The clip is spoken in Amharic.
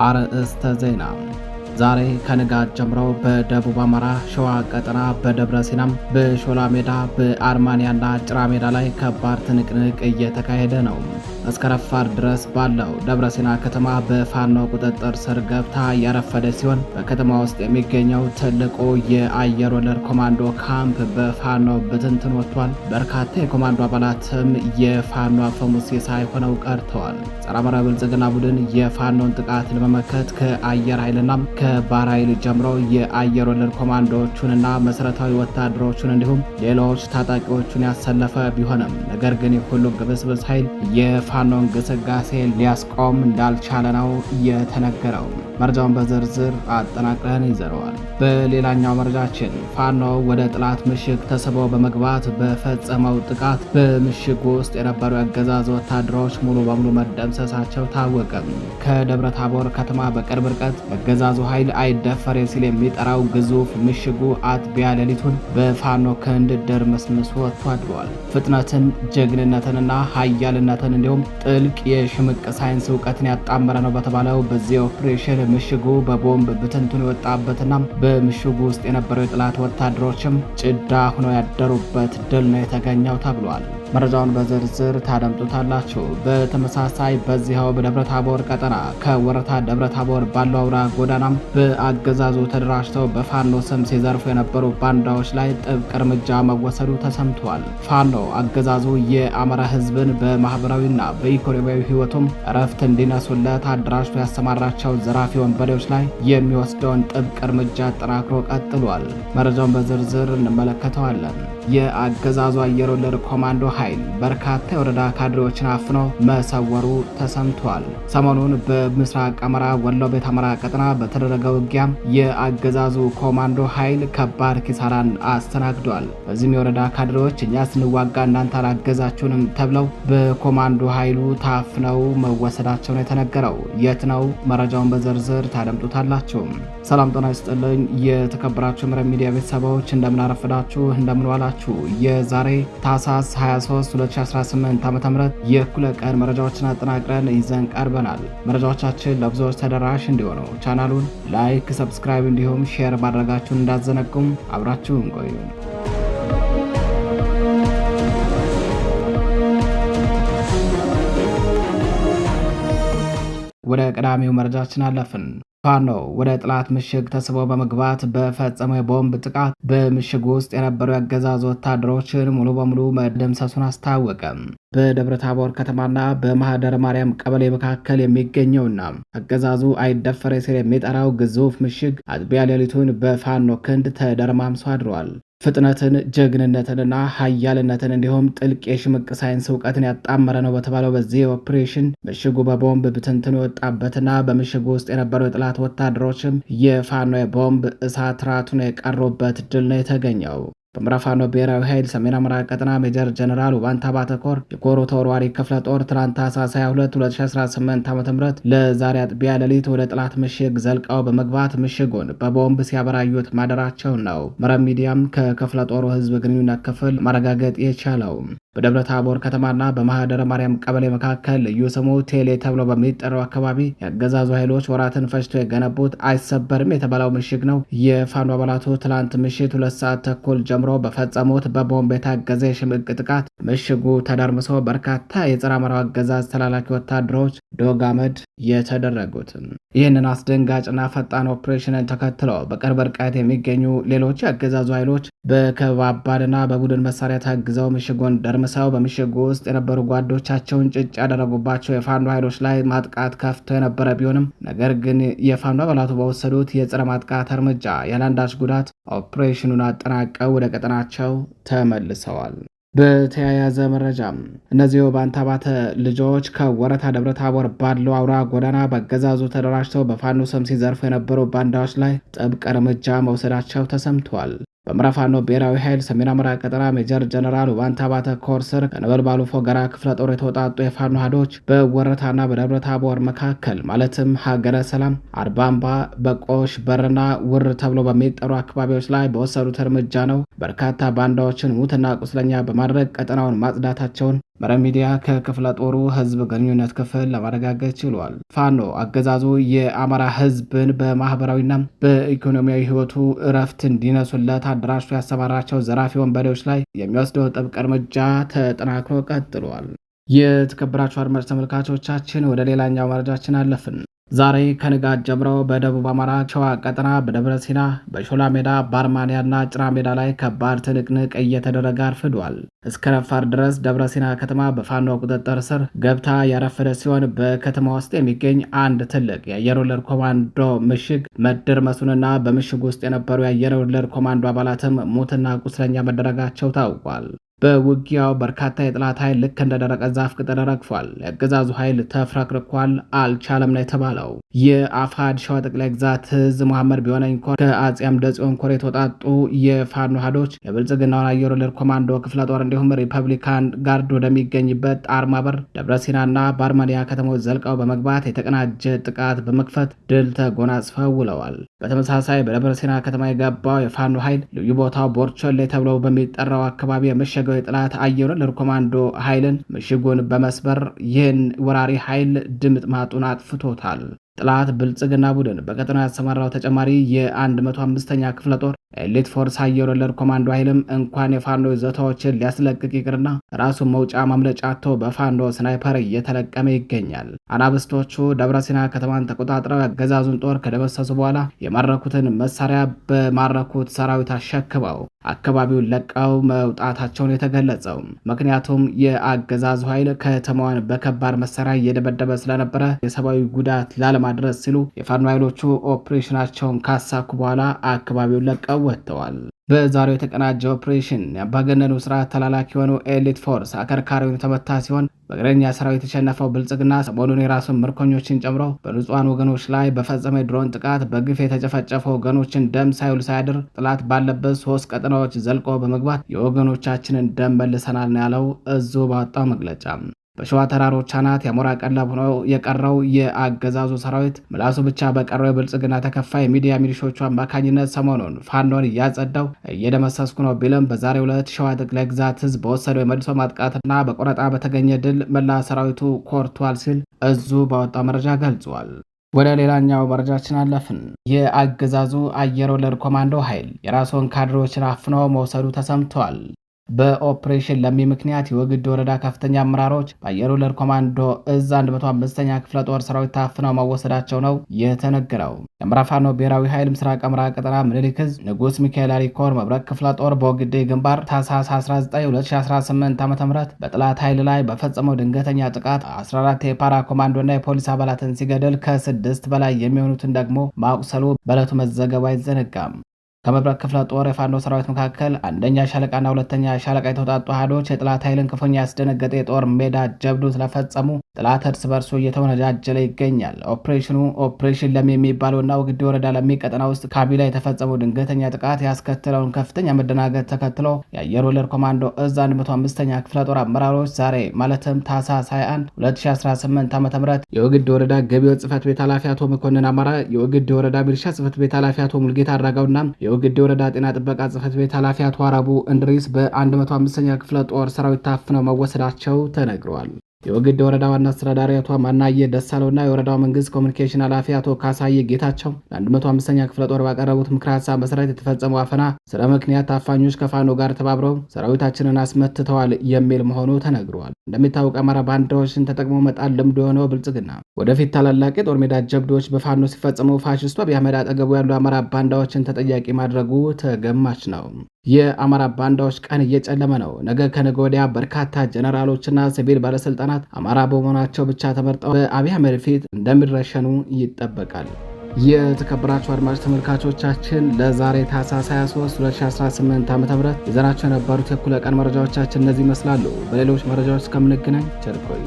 አርዕስተ ዜና። ዛሬ ከንጋት ጀምሮ በደቡብ አማራ ሸዋ ቀጠና በደብረ ሲናም፣ በሾላ ሜዳ፣ በአርማንያና ጭራ ሜዳ ላይ ከባድ ትንቅንቅ እየተካሄደ ነው። እስከ ረፋድ ድረስ ባለው ደብረ ሲና ከተማ በፋኖ ቁጥጥር ስር ገብታ ያረፈደች ሲሆን በከተማ ውስጥ የሚገኘው ትልቁ የአየር ወለድ ኮማንዶ ካምፕ በፋኖ ብትንትን ወጥቷል። በርካታ የኮማንዶ አባላትም የፋኖ አፈሙዝ ሲሳይ ሆነው ቀርተዋል። ጸረ አማራ ብልጽግና ቡድን የፋኖን ጥቃት ለመመከት ከአየር ኃይልና ከባህር ኃይል ጀምሮ የአየር ወለድ ኮማንዶዎቹንና መሰረታዊ ወታደሮቹን እንዲሁም ሌሎች ታጣቂዎቹን ያሰለፈ ቢሆንም ነገር ግን ሁሉ ግብስብስ ኃይል የፋኖን ግስጋሴ ሊያስቆም እንዳልቻለ ነው የተነገረው። መረጃውን በዝርዝር አጠናቅረን ይዘረዋል። በሌላኛው መረጃችን ፋኖ ወደ ጥላት ምሽግ ተስበው በመግባት በፈጸመው ጥቃት በምሽጉ ውስጥ የነበሩ የአገዛዝ ወታደሮች ሙሉ በሙሉ መደምሰሳቸው ታወቀ። ከደብረ ታቦር ከተማ በቅርብ ርቀት የአገዛዙ ኃይል አይደፈሬ ሲል የሚጠራው ግዙፍ ምሽጉ አጥቢያ ሌሊቱን በፋኖ ክንድ ድርምስምስ ወጥቶ አድሯል። ፍጥነትን፣ ጀግንነትንና ኃያልነትን እንዲሁም ጥልቅ የሽምቅ ሳይንስ እውቀትን ያጣመረ ነው በተባለው በዚህ ኦፕሬሽን ምሽጉ በቦምብ ብትንቱን የወጣበትና በምሽጉ ውስጥ የነበረው የጠላት ወታደሮችም ጭዳ ሆነው ያደሩበት ድል ነው የተገኘው ተብሏል። መረጃውን በዝርዝር ታደምጡታላችሁ። በተመሳሳይ በዚያው በደብረ ታቦር ቀጠና ከወረታ ደብረ ታቦር ባለው አውራ ጎዳናም በአገዛዙ ተደራጅተው በፋኖ ስም ሲዘርፉ የነበሩ ባንዳዎች ላይ ጥብቅ እርምጃ መወሰዱ ተሰምቷል። ፋኖ አገዛዙ የአማራ ሕዝብን በማህበራዊና በኢኮኖሚያዊ ህይወቱም እረፍት እንዲነሱለት አደራጅቶ ያሰማራቸው ዘራፊ ወንበዴዎች ላይ የሚወስደውን ጥብቅ እርምጃ አጠናክሮ ቀጥሏል። መረጃውን በዝርዝር እንመለከተዋለን። የአገዛዙ አየር ወለድ ኮማንዶ ኃይል በርካታ የወረዳ ካድሬዎችን አፍኖ መሰወሩ ተሰምቷል። ሰሞኑን በምስራቅ አማራ ወሎ ቤት አማራ ቀጠና በተደረገ ውጊያ የአገዛዙ ኮማንዶ ኃይል ከባድ ኪሳራን አስተናግዷል። በዚህም የወረዳ ካድሬዎች እኛ ስንዋጋ እናንተ አላገዛችሁንም ተብለው በኮማንዶ ኃይሉ ታፍነው መወሰዳቸው ነው የተነገረው። የት ነው? መረጃውን በዝርዝር ታደምጡታላችሁ። ሰላም ጤና ይስጥልኝ። የተከበራችሁ መረብ ሚዲያ ቤተሰቦች እንደምን አረፈዳችሁ፣ እንደምን ዋላችሁ። የዛሬ ታህሳስ 23 2018 ዓ.ም የእኩለ ቀን መረጃዎችን አጠናቅረን ይዘን ቀርበናል። መረጃዎቻችን ለብዙዎች ተደራሽ እንዲሆኑ ቻናሉን ላይክ፣ ሰብስክራይብ እንዲሁም ሼር ማድረጋችሁን እንዳትዘነጉም አብራችሁን ቆዩ። ወደ ቀዳሚው መረጃችን አለፍን። ፋኖ ወደ ጥላት ምሽግ ተስበው በመግባት በፈጸመው የቦምብ ጥቃት በምሽግ ውስጥ የነበሩ የአገዛዙ ወታደሮችን ሙሉ በሙሉ መደምሰሱን አስታወቀ። በደብረ ታቦር ከተማና በማህደረ ማርያም ቀበሌ መካከል የሚገኘውና አገዛዙ አይደፈሬ ሲል የሚጠራው ግዙፍ ምሽግ አጥቢያ ሌሊቱን በፋኖ ክንድ ተደርማምሶ አድሯል። ፍጥነትን፣ ጀግንነትንና ኃያልነትን እንዲሁም ጥልቅ የሽምቅ ሳይንስ እውቀትን ያጣመረ ነው በተባለው በዚህ ኦፕሬሽን ምሽጉ በቦምብ ብትንትን የወጣበትና በምሽጉ ውስጥ የነበሩ የጠላት ወታደሮችም የፋኖ የቦምብ እሳት ራቱን የቀሩበት ድል ነው የተገኘው። በምዕራብ ፋኖ ብሔራዊ ኃይል ሰሜን አማራ ቀጠና ሜጀር ጀነራል ውባንታ ባተኮር የኮሮ ተወርዋሪ ክፍለ ጦር ትናንት ታህሳስ 22 2018 ዓ.ም ለዛሬ አጥቢያ ሌሊት ወደ ጠላት ምሽግ ዘልቀው በመግባት ምሽጉን በቦምብ ሲያበራዩት ማደራቸው ነው መረብ ሚዲያም ከክፍለ ጦሩ ህዝብ ግንኙነት ክፍል ማረጋገጥ የቻለው። በደብረ ታቦር ከተማና በማህደረ ማርያም ቀበሌ መካከል ልዩ ስሙ ቴሌ ተብሎ በሚጠራው አካባቢ የአገዛዙ ኃይሎች ወራትን ፈጅቶ የገነቡት አይሰበርም የተባለው ምሽግ ነው። የፋኖ አባላቱ ትላንት ምሽት 2 ሰዓት ተኩል ጀምሮ በፈጸሙት በቦምብ የታገዘ የሽምቅ ጥቃት ምሽጉ ተደርምሶ በርካታ የጸረ አማራው አገዛዝ ተላላኪ ወታደሮች ዶግ አመድ የተደረጉት። ይህንን አስደንጋጭና ፈጣን ኦፕሬሽንን ተከትለው በቅርብ ርቀት የሚገኙ ሌሎች የአገዛዙ ኃይሎች በከባባድና በቡድን መሳሪያ ታግዘው ምሽጉን ደርምሰው በምሽጉ ውስጥ የነበሩ ጓዶቻቸውን ጭጭ ያደረጉባቸው የፋኖ ኃይሎች ላይ ማጥቃት ከፍተው የነበረ ቢሆንም ነገር ግን የፋኖ አባላቱ በወሰዱት የጸረ ማጥቃት እርምጃ ያለአንዳች ጉዳት ኦፕሬሽኑን አጠናቀው ወደ ቀጠናቸው ተመልሰዋል። በተያያዘ መረጃ እነዚህ የውባንታ ባተ ልጆች ከወረታ ደብረ ታቦር ባለው አውራ ጎዳና በአገዛዙ ተደራጅተው በፋኖ ስም ሲዘርፉ የነበሩ ባንዳዎች ላይ ጥብቅ እርምጃ መውሰዳቸው ተሰምቷል። በምዕራብ ፋኖ ብሔራዊ ኃይል ሰሜን አማራ ቀጠና ሜጀር ጀነራል ውባንታ ባተ ኮር ስር ከነበልባሉ ፎገራ ክፍለ ጦር የተወጣጡ የፋኖ ኃይሎች በወረታና በደብረ ታቦር መካከል ማለትም ሀገረ ሰላም፣ አርባምባ፣ በቆሽ በርና ውር ተብሎ በሚጠሩ አካባቢዎች ላይ በወሰዱት እርምጃ ነው በርካታ ባንዳዎችን ሙትና ቁስለኛ በማድረግ ቀጠናውን ማጽዳታቸውን መረብ ሚዲያ ከክፍለ ጦሩ ህዝብ ግንኙነት ክፍል ለማረጋገጥ ችሏል። ፋኖ አገዛዙ የአማራ ህዝብን በማህበራዊና በኢኮኖሚያዊ ህይወቱ እረፍት እንዲነሱለት አደራጅቶ ያሰማራቸው ዘራፊ ወንበዴዎች ላይ የሚወስደው ጥብቅ እርምጃ ተጠናክሮ ቀጥሏል። የተከበራችሁ አድማጭ ተመልካቾቻችን ወደ ሌላኛው መረጃችን አለፍን። ዛሬ ከንጋት ጀምሮ በደቡብ አማራ ሸዋ ቀጠና በደብረ ሲና በሾላ ሜዳ በአርማንያና ጭራ ሜዳ ላይ ከባድ ትንቅንቅ እየተደረገ አርፍዷል። እስከ ረፋር ድረስ ደብረ ሲና ከተማ በፋኖ ቁጥጥር ስር ገብታ ያረፈደ ሲሆን በከተማ ውስጥ የሚገኝ አንድ ትልቅ የአየር ወለድ ኮማንዶ ምሽግ መደርመሱንና በምሽግ ውስጥ የነበሩ የአየር ወለድ ኮማንዶ አባላትም ሙትና ቁስለኛ መደረጋቸው ታውቋል። በውጊያው በርካታ የጠላት ኃይል ልክ እንደ ደረቀ ዛፍ ቅጠል ረግፏል። የአገዛዙ ኃይል ተፍረክርኳል፣ አልቻለም ነው የተባለው። የአፋድ ሸዋ ጠቅላይ ግዛት እዝ መሐመድ ቢሆነኝ ኮር ከአጼ አምደ ጽዮን ኮር የተወጣጡ የፋኖ ኃይሎች የብልጽግናውን አየር ወለድ ኮማንዶ ክፍለ ጦር እንዲሁም ሪፐብሊካን ጋርድ ወደሚገኝበት ጣርማ በር፣ ደብረ ሲናና በአርማንያ ከተሞች ዘልቀው በመግባት የተቀናጀ ጥቃት በመክፈት ድል ተጎናጽፈው ውለዋል። በተመሳሳይ በደብረ ሲና ከተማ የገባው የፋኖ ኃይል ልዩ ቦታው ቦርቾሌ ተብሎ በሚጠራው አካባቢ የመሸገው የጠላት አየር ወለድ ኮማንዶ ኃይልን ምሽጉን በመስበር ይህን ወራሪ ኃይል ድምጥማጡን አጥፍቶታል። ጠላት ብልጽግና ቡድን በቀጠናው ያሰማራው ተጨማሪ የ105ኛ ክፍለ ጦር ኤሊት ፎርስ አየር ወለድ ኮማንዶ ኃይልም እንኳን የፋኖ ይዞታዎችን ሊያስለቅቅ ይቅርና ራሱን መውጫ ማምለጫ አጥቶ በፋኖ ስናይፐር እየተለቀመ ይገኛል። አናብስቶቹ ደብረ ሲና ከተማን ተቆጣጥረው ያገዛዙን ጦር ከደመሰሱ በኋላ የማረኩትን መሳሪያ በማረኩት ሰራዊት አሸክመው አካባቢውን ለቀው መውጣታቸውን የተገለጸው። ምክንያቱም የአገዛዙ ኃይል ከተማዋን በከባድ መሳሪያ እየደበደበ ስለነበረ የሰብአዊ ጉዳት ላለማድረስ ሲሉ የፋኖ ኃይሎቹ ኦፕሬሽናቸውን ካሳኩ በኋላ አካባቢውን ለቀው ወጥተዋል። በዛሬው የተቀናጀ ኦፕሬሽን የአምባገነኑ ስርዓት ተላላኪ የሆነው ኤሊት ፎርስ አከርካሪውን የተመታ ሲሆን በእግረኛ ሰራዊት የተሸነፈው ብልጽግና ሰሞኑን የራሱን ምርኮኞችን ጨምሮ በንጹሐን ወገኖች ላይ በፈጸመ የድሮን ጥቃት በግፍ የተጨፈጨፈ ወገኖችን ደም ሳይውል ሳያድር ጥላት ባለበት 3 ቀጠናዎች ዘልቆ በመግባት የወገኖቻችንን ደም መልሰናል ነው ያለው እዙ ባወጣው መግለጫ። በሸዋ ተራሮች አናት የአሞራ ቀለብ ሆኖ የቀረው የአገዛዙ ሰራዊት ምላሱ ብቻ በቀረው የብልጽግና ተከፋይ ሚዲያ ሚሊሾቹ አማካኝነት ሰሞኑን ፋኖን እያጸዳው እየደመሰስኩ ነው ቢልም በዛሬው ዕለት ሸዋ ጠቅላይ ግዛት ህዝብ በወሰደው የመልሶ ማጥቃትና በቆረጣ በተገኘ ድል መላ ሰራዊቱ ኮርቷል ሲል እዙ ባወጣው መረጃ ገልጿል። ወደ ሌላኛው መረጃችን አለፍን። የአገዛዙ አየር ወለድ ኮማንዶ ኃይል የራሱን ካድሬዎችን አፍኖ መውሰዱ ተሰምቷል። በኦፕሬሽን ለሚ ምክንያት የወግድ ወረዳ ከፍተኛ አመራሮች በአየር ወለድ ኮማንዶ እዝ 105ኛ ክፍለ ጦር ሰራዊት ታፍነው መወሰዳቸው ነው የተነገረው። የአማራ ፋኖ ብሔራዊ ኃይል ምስራቅ አማራ ቀጠና ምኒልክ ዕዝ ንጉስ ሚካኤል አሊ ኮር መብረቅ ክፍለ ጦር በወግዴ ግንባር ታህሳስ 19 2018 ዓ.ም በጠላት ኃይል ላይ በፈጸመው ድንገተኛ ጥቃት 14 የፓራ ኮማንዶና የፖሊስ አባላትን ሲገደል ከ6 በላይ የሚሆኑትን ደግሞ ማቁሰሉ በዕለቱ መዘገቡ አይዘነጋም። ከመብረቅ ክፍለ ጦር የፋኖ ሰራዊት መካከል አንደኛ ሻለቃና ሁለተኛ ሻለቃ የተውጣጡ አሃዶች የጠላት ኃይልን ክፉኛ ያስደነገጠ የጦር ሜዳ ጀብዱ ስለፈጸሙ ጠላት እርስ በርሱ እየተወነጃጀለ ይገኛል። ኦፕሬሽን ለም የሚባለውና ወግዴ ወረዳ ለሚ ቀጠና ውስጥ ካቢላ የተፈጸመው ድንገተኛ ጥቃት ያስከተለውን ከፍተኛ መደናገጥ ተከትሎ የአየር ወለድ ኮማንዶ እዝ 105ኛ ክፍለ ጦር አመራሮች ዛሬ ማለትም ታህሳስ 21 2018 ዓ.ም የወግዴ ወረዳ ገቢዎች ጽህፈት ቤት ኃላፊ አቶ መኮንን አማራ፣ የወግዴ ወረዳ ሚሊሻ ጽህፈት ቤት ኃላፊ አቶ ሙልጌታ አድራጋውና የወግዴ ወረዳ ጤና ጥበቃ ጽህፈት ቤት ኃላፊ አቶ አራቡ እንድሪስ በ105ኛ ክፍለ ጦር ሰራዊት ታፍነው መወሰዳቸው ተነግረዋል። የወግዴ ወረዳ ዋና አስተዳዳሪ አቶ ማናየ ደሳለውና የወረዳው መንግስት ኮሚኒኬሽን ኃላፊ አቶ ካሳየ ጌታቸው ለ105ኛ ክፍለ ጦር ባቀረቡት ምክረ ሀሳብ መሰረት የተፈጸመው አፈና ስለ ምክንያት ታፋኞች ከፋኖ ጋር ተባብረው ሰራዊታችንን አስመትተዋል የሚል መሆኑ ተነግሯል። እንደሚታወቅ አማራ ባንዳዎችን ተጠቅሞ መጣል ልምዶ የሆነው ብልጽግና ወደፊት ታላላቅ የጦር ሜዳ ጀብዶች በፋኖ ሲፈጸሙ ፋሽስቱ አብይ አህመድ አጠገቡ ያሉ አማራ ባንዳዎችን ተጠያቂ ማድረጉ ተገማች ነው። የአማራ ባንዳዎች ቀን እየጨለመ ነው። ነገ ከነገ ወዲያ በርካታ ጀነራሎችና ሲቪል ባለስልጣናት አማራ በመሆናቸው ብቻ ተመርጠው በአብይ አህመድ ፊት እንደሚረሸኑ ይጠበቃል። የተከበራችሁ አድማጭ ተመልካቾቻችን ለዛሬ ታህሳስ 23 2018 ዓ.ም ይዘናቸው የነበሩት የእኩለ ቀን መረጃዎቻችን እነዚህ ይመስላሉ። በሌሎች መረጃዎች እስከምንገናኝ ቸር ቆዩ።